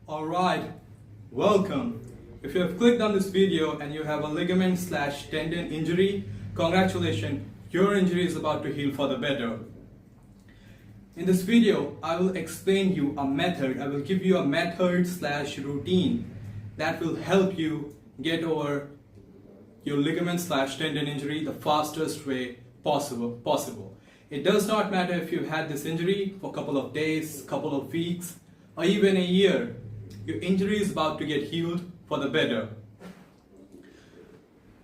Alright, welcome. If you have clicked on this video and you have a ligament/tendon injury, congratulations, your injury is about to heal for the better. In this video, I will explain you a method. I will give you a method/routine that will help you get over your ligament/tendon injury the fastest way possible. It does not matter if you've had this injury for a couple of days, couple of weeks, or even a year. Your injury is about to get healed for the better.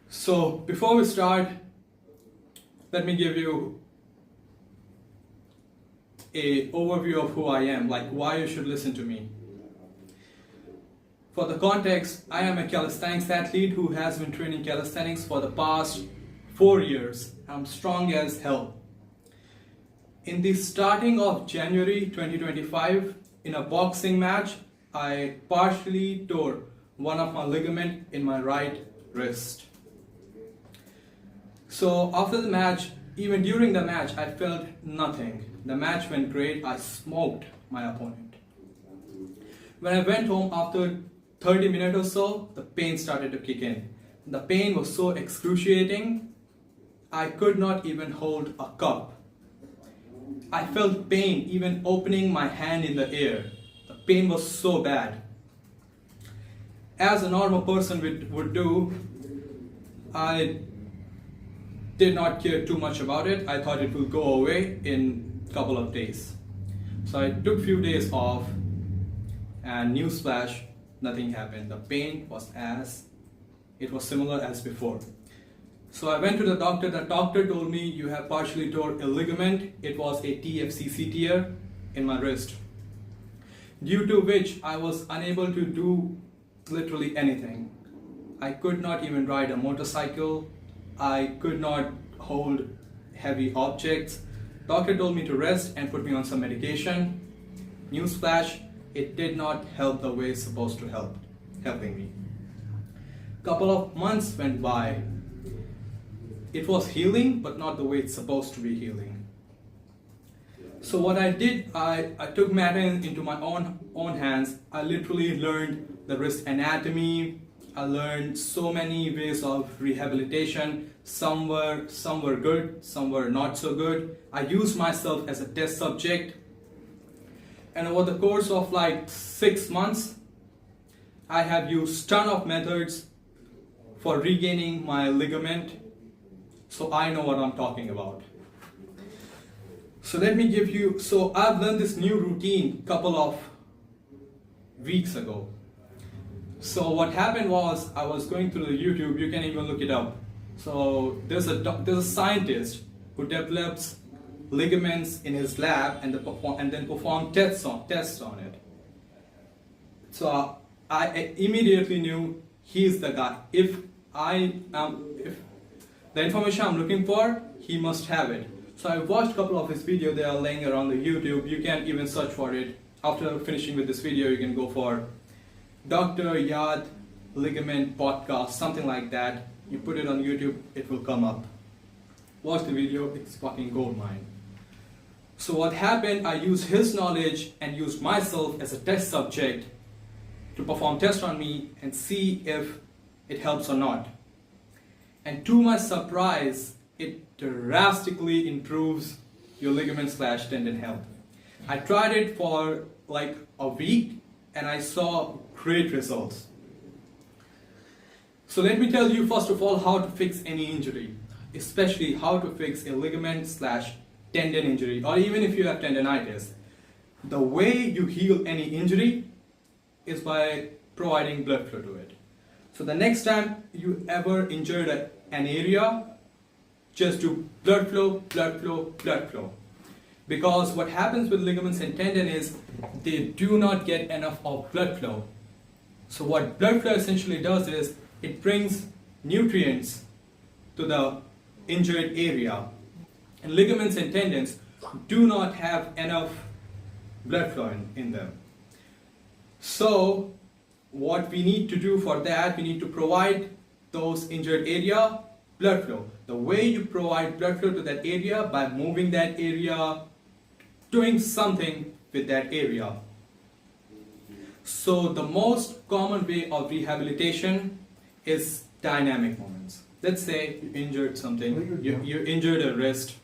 So before we start, let me give you an overview of who I am, like why you should listen to me. For the context, I am a calisthenics athlete who has been training calisthenics for the past 4 years. I'm strong as hell. In the starting of January 2025, in a boxing match, I partially tore one of my ligament in my right wrist. So after the match, even during the match, I felt nothing. The match went great. I smoked my opponent. When I went home after 30 minutes or so, the pain started to kick in. The pain was so excruciating, I could not even hold a cup. I felt pain even opening my hand in the air. The pain was so bad. As a normal person would do, I did not care too much about it. I thought it will go away in a couple of days. So I took a few days off, and newsflash, nothing happened. The pain was similar as before. So I went to the doctor. The doctor told me you have partially torn a ligament. It was a TFCC tear in my wrist, due to which I was unable to do literally anything. I could not even ride a motorcycle. I could not hold heavy objects. Doctor told me to rest and put me on some medication. Newsflash, it did not help the way it's supposed to helping me. Couple of months went by. It was healing, but not the way it's supposed to be healing. So what I did, I took matter into my own hands. I literally learned the wrist anatomy. I learned so many ways of rehabilitation. Some were good, some were not so good. I used myself as a test subject. And over the course of like 6 months, I have used ton of methods for regaining my ligament. So I know what I'm talking about. So let me give you, so I've learned this new routine couple of weeks ago. So what happened was, I was going through the YouTube, you can even look it up. So there's a scientist who develops ligaments in his lab and then perform tests on it. So I immediately knew he's the guy. If the information I'm looking for, he must have it. So I watched a couple of his videos. They are laying around the YouTube. You can even search for it. After finishing with this video, you can go for Dr. Yad Ligament Podcast, something like that. You put it on YouTube, it will come up. Watch the video, it's fucking goldmine. So what happened, I used his knowledge and used myself as a test subject to perform tests on me and see if it helps or not. And to my surprise, it drastically improves your ligament/tendon health. I tried it for like a week and I saw great results. So let me tell you first of all how to fix any injury, especially how to fix a ligament/tendon injury, or even if you have tendonitis. The way you heal any injury is by providing blood flow to it. So the next time you ever injured an area, just do blood flow, blood flow, blood flow. Because what happens with ligaments and tendon is they do not get enough of blood flow. So what blood flow essentially does is it brings nutrients to the injured area. And ligaments and tendons do not have enough blood flow in them. So what we need to do for that, we need to provide those injured area blood flow. The way you provide blood flow to that area, by moving that area, doing something with that area. So the most common way of rehabilitation is dynamic movements. Let's say you injured something, you injured a wrist.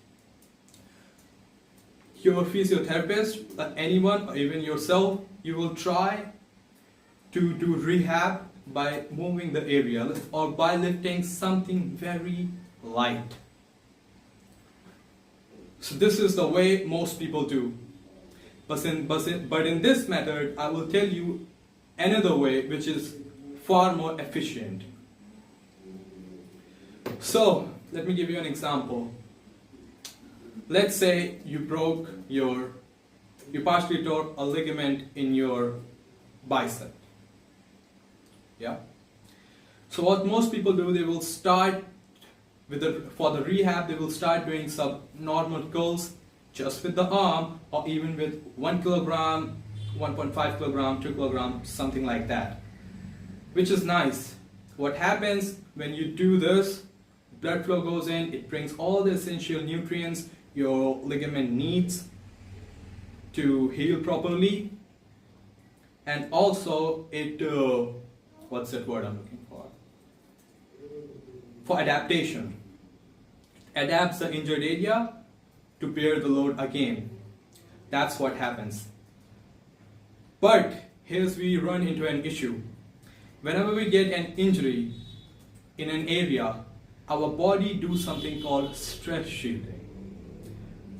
Your physiotherapist, anyone, or even yourself, you will try to do rehab by moving the area or by lifting something very light. So this is the way most people do. But in this method, I will tell you another way which is far more efficient. So let me give you an example. Let's say you partially tore a ligament in your bicep. Yeah. So what most people do, they will start for the rehab, they will start doing some normal curls just with the arm, or even with 1 kilogram, 1.5 kilogram, 2 kilogram, something like that, which is nice. What happens when you do this, blood flow goes in, it brings all the essential nutrients your ligament needs to heal properly, and also it what's that word I'm looking for adaptation. It adapts the injured area to bear the load again. That's what happens. But here's we run into an issue. Whenever we get an injury in an area, our body do something called stress shielding.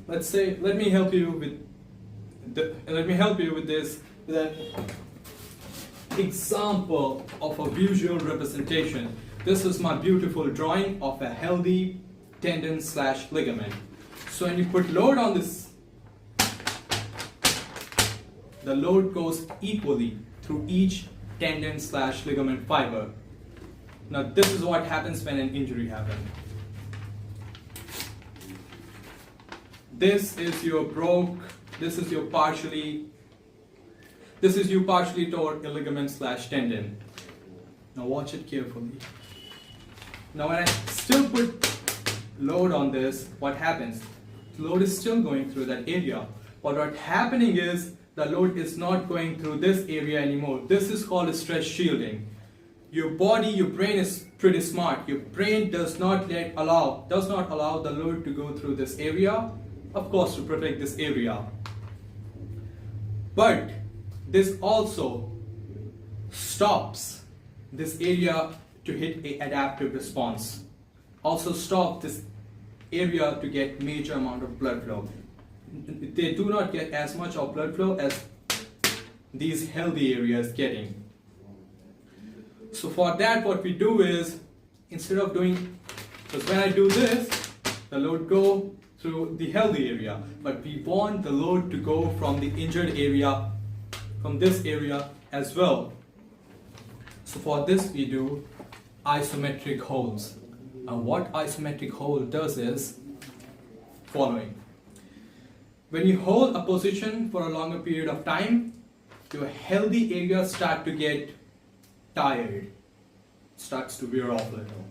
Let me help you with this with an example of a visual representation. This is my beautiful drawing of a healthy tendon/ligament. So when you put load on this, the load goes equally through each tendon/ligament fiber. Now this is what happens when an injury happens. This is you partially tore a ligament/tendon. Now watch it carefully. Now when I still put load on this, what happens? The load is still going through that area. But what's happening is the load is not going through this area anymore. This is called stress shielding. Your brain is pretty smart. Your brain does not allow the load to go through this area, of course, to protect this area. But this also stops this area to hit an adaptive response. Also stop this area to get major amount of blood flow. They do not get as much of blood flow as these healthy areas getting. So for that, what we do is, instead of doing, because when I do this, the load go through the healthy area, but we want the load to go from the injured area, from this area as well. So for this we do isometric holds. And what isometric hold does is following. When you hold a position for a longer period of time, your healthy areas start to get tired, starts to wear off a little.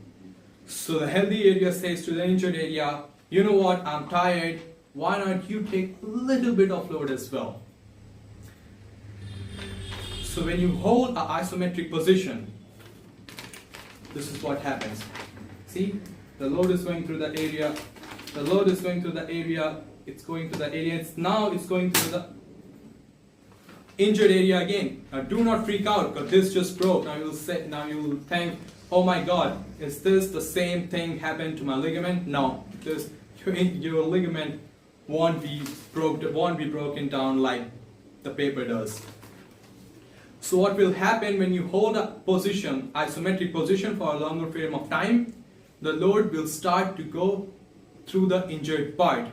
So the healthy area says to the injured area, you know what, I'm tired, why not you take a little bit of load as well. So when you hold an isometric position, this is what happens. See, the load is going through the area, the load is going through the area, it's going through the area, it's going through the injured area again. Now do not freak out because this just broke. Now you will think, oh my god, is this the same thing happened to my ligament? No, because your ligament won't be broken down like the paper does. So what will happen when you hold a position, isometric position, for a longer period of time, the load will start to go through the injured part,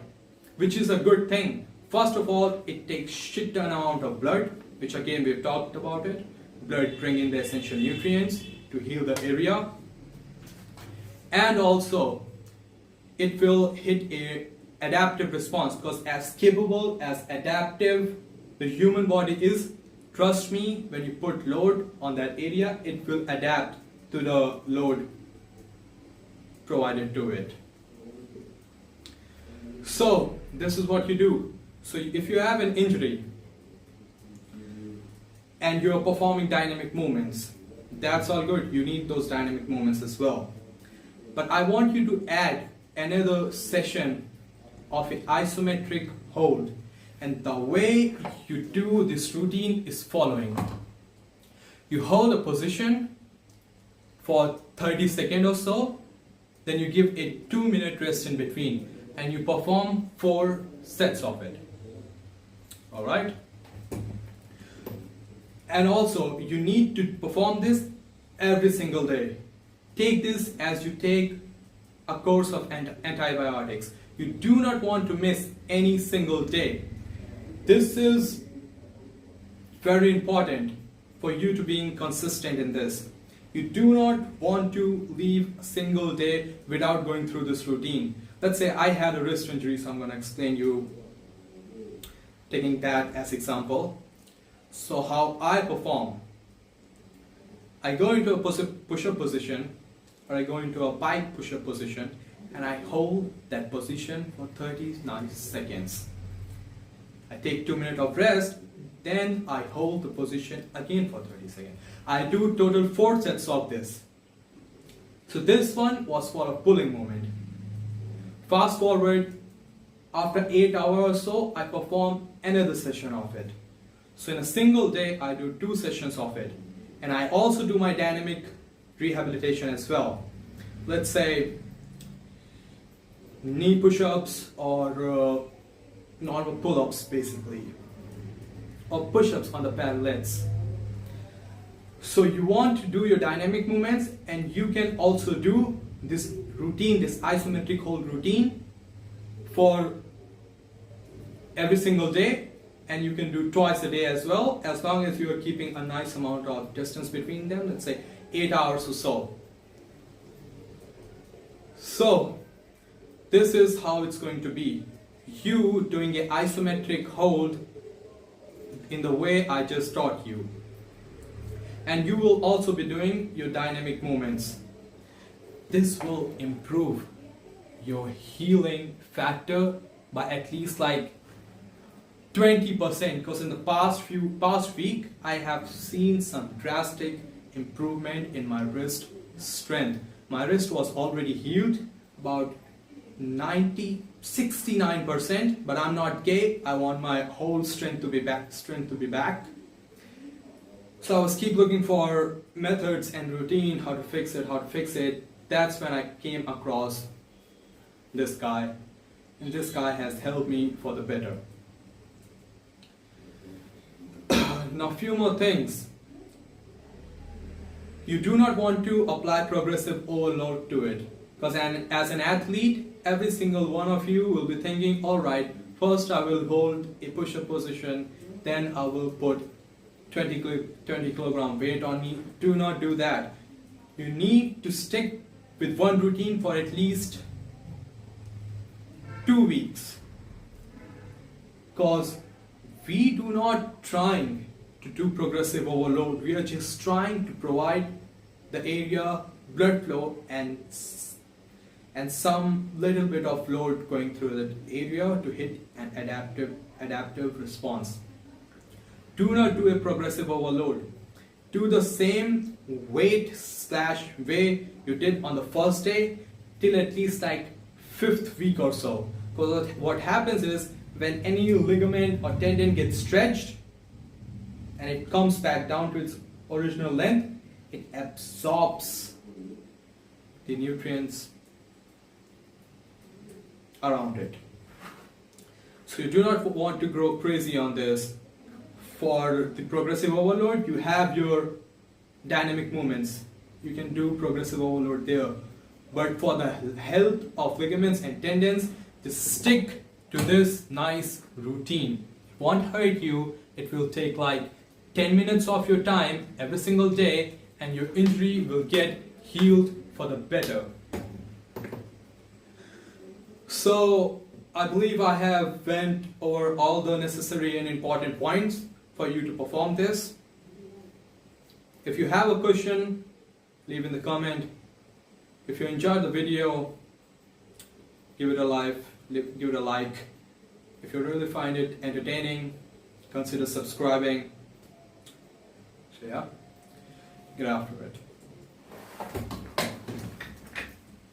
which is a good thing. First of all, it takes shit ton amount of blood, which again we've talked about it. Blood bringing the essential nutrients to heal the area. And also, it will hit a adaptive response, because as capable, as adaptive the human body is, trust me, when you put load on that area, it will adapt to the load provided to it. So this is what you do. So if you have an injury, and you're performing dynamic movements. That's all good. You need those dynamic movements as well. But I want you to add another session of an isometric hold. And the way you do this routine is following. You hold a position for 30 seconds or so, then you give a 2-minute rest in between, and you perform 4 sets of it. Alright? And also, you need to perform this every single day. Take this as you take a course of antibiotics. You do not want to miss any single day. This is very important for you to being consistent in this. You do not want to leave a single day without going through this routine. Let's say I had a wrist injury, so I'm going to explain you, taking that as example. So how I perform. I go into a push-up position, or I go into a pike push-up position, and I hold that position for 39 seconds. I take 2 minutes of rest, then I hold the position again for 30 seconds. I do total 4 sets of this. So this one was for a pulling movement. Fast forward, after 8 hours or so, I perform another session of it. So in a single day, I do 2 sessions of it. And I also do my dynamic rehabilitation as well. Let's say knee push-ups or normal pull-ups basically, or push-ups on the parallettes. So you want to do your dynamic movements, and you can also do this routine, this isometric hold routine for every single day, and you can do twice a day as well, as long as you are keeping a nice amount of distance between them, let's say 8 hours or so. So this is how it's going to be. You doing an isometric hold in the way I just taught you. And you will also be doing your dynamic movements. This will improve your healing factor by at least like 20%, because in the past week I have seen some drastic improvement in my wrist strength. My wrist was already healed about 69%, but I'm not gay. I want my whole strength to be back. So I was keep looking for methods and routine, how to fix it. That's when I came across this guy, and this guy has helped me for the better. Now, a few more things. You do not want to apply progressive overload to it, because as an athlete, every single one of you will be thinking, alright, first I will hold a push-up position, then I will put 20 kilogram weight on me. Do not do that. You need to stick with one routine for at least 2 weeks, because we do not trying to do progressive overload. We are just trying to provide the area blood flow and some little bit of load going through that area to hit an adaptive response. Do not do a progressive overload. Do the same weight/way you did on the first day till at least like 5th week or so. Because what happens is, when any ligament or tendon gets stretched and it comes back down to its original length, it absorbs the nutrients around it. So you do not want to grow crazy on this. For the progressive overload, you have your dynamic movements. You can do progressive overload there. But for the health of ligaments and tendons, just stick to this nice routine. It won't hurt you. It will take like 10 minutes of your time every single day, and your injury will get healed for the better. So I believe I have went over all the necessary and important points for you to perform this. If you have a question, leave in the comment. If you enjoyed the video, give it a like. If you really find it entertaining, consider subscribing. So yeah, get after it.